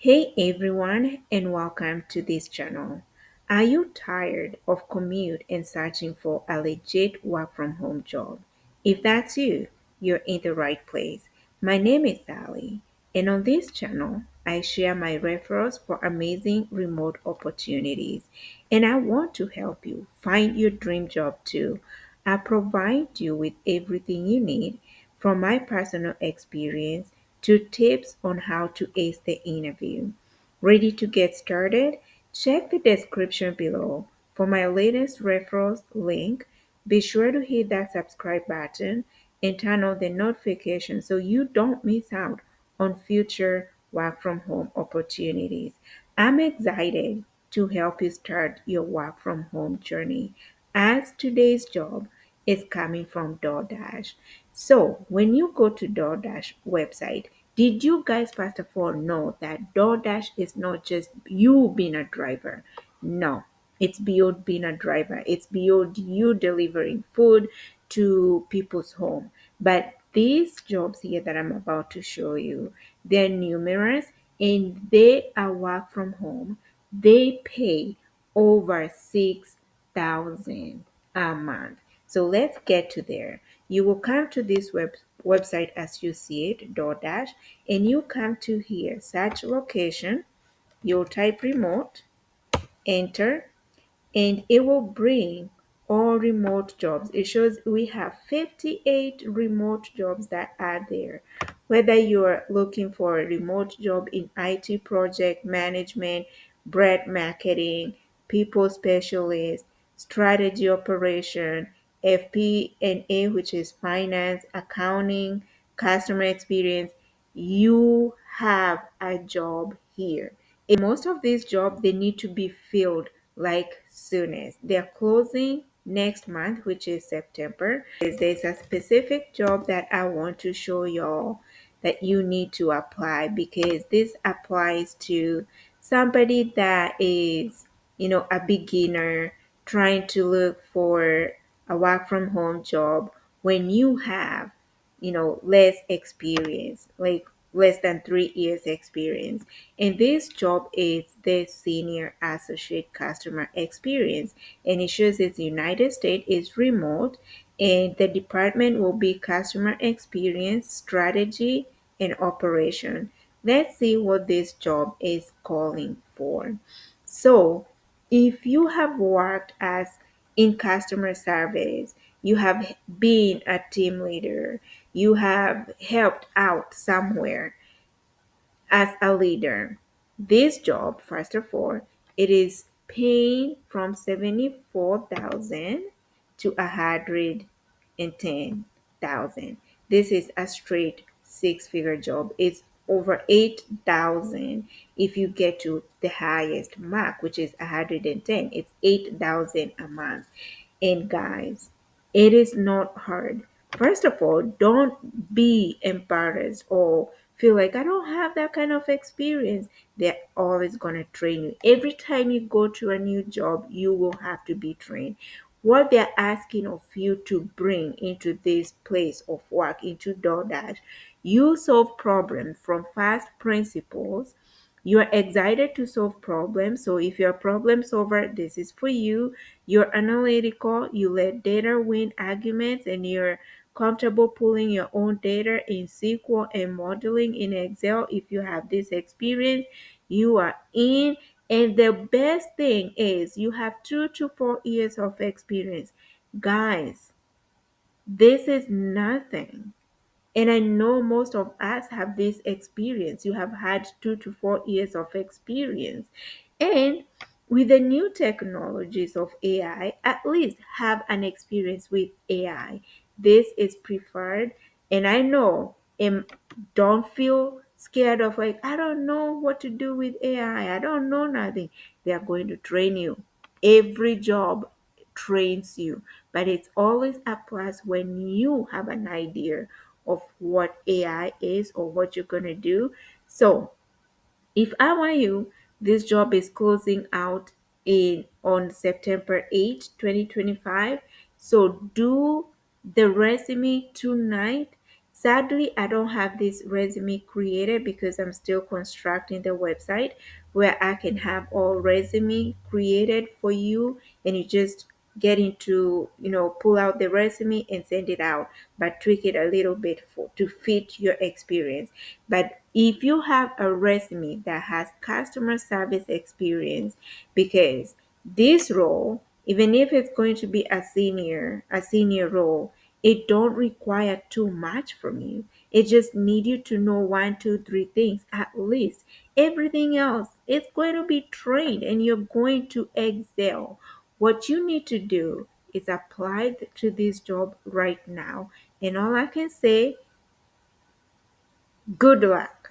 Hey everyone, and welcome to this channel. Are you tired of commute and searching for a legit work from home job? If that's you, you're in the right place. My name is Sally, and on this channel, I share my referrals for amazing remote opportunities. And I want to help you find your dream job too. I provide you with everything you need from my personal experience to tips on how to ace the interview. Ready to get started? Check the description below for my latest referrals link. Be sure to hit that subscribe button and turn on the notification so you don't miss out on future work from home opportunities. I'm excited to help you start your work from home journey as today's job is coming from DoorDash. So when you go to DoorDash website, did you guys first of all know that DoorDash is not just you being a driver? No, it's beyond being a driver. It's beyond you delivering food to people's home. But these jobs here that I'm about to show you, they're numerous and they are work from home. They pay over 6,000 a month. So let's get to there. You will come to this website as you see it, DoorDash, and you come to here, search location, you'll type remote, enter, and it will bring all remote jobs. It shows we have 58 remote jobs that are there. Whether you're looking for a remote job in IT project management, brand marketing, people specialist, strategy operation, FP&A, which is finance, accounting, customer experience, you have a job here. And most of these jobs they need to be filled like soonest. They're closing next month, which is September. There's a specific job that I want to show y'all that you need to apply because this applies to somebody that is, a beginner trying to look for a work from home job when you have less experience, like less than 3 years experience. And this job is the senior associate customer experience. And it shows it's United States, is remote, and the department will be customer experience, strategy, and operation. Let's see what this job is calling for. So if you have worked as in customer service, you have been a team leader, you have helped out somewhere as a leader. This job, first of all, it is paying from 74,000 to 110,000. This is a straight six-figure job. It's over 8,000 if you get to the highest mark, which is 110. It's 8,000 a month. And guys, it is not hard. First of all, don't be embarrassed or feel like I don't have that kind of experience. They're always going to train you. Every time you go to a new job, you will have to be trained. What they're asking of you to bring into this place of work, into DoorDash, you solve problems from first principles. You are excited to solve problems. So if you're a problem solver, this is for you. You're analytical, you let data win arguments, and you're comfortable pulling your own data in SQL and modeling in Excel. If you have this experience, you are in. And the best thing is you have 2 to 4 years of experience. Guys, this is nothing. And I know most of us have this experience. You have had 2 to 4 years of experience. And with the new technologies of AI, at least have an experience with AI. This is preferred. And I know, don't feel scared of like, I don't know what to do with AI. I don't know nothing. They are going to train you. Every job trains you, but it's always a plus when you have an idea of what AI is or what you're going to do. So, if I were you, this job is closing out in on September 8th, 2025. So do the resume tonight. Sadly, I don't have this resume created because I'm still constructing the website where I can have all resume created for you, and you just get into, pull out the resume and send it out, but tweak it a little bit to fit your experience. But if you have a resume that has customer service experience, because this role, even if it's going to be a senior role, it don't require too much from you. It just need you to know one, two, three things at least. Everything else is going to be trained and you're going to excel. What you need to do is apply to this job right now. And all I can say, good luck.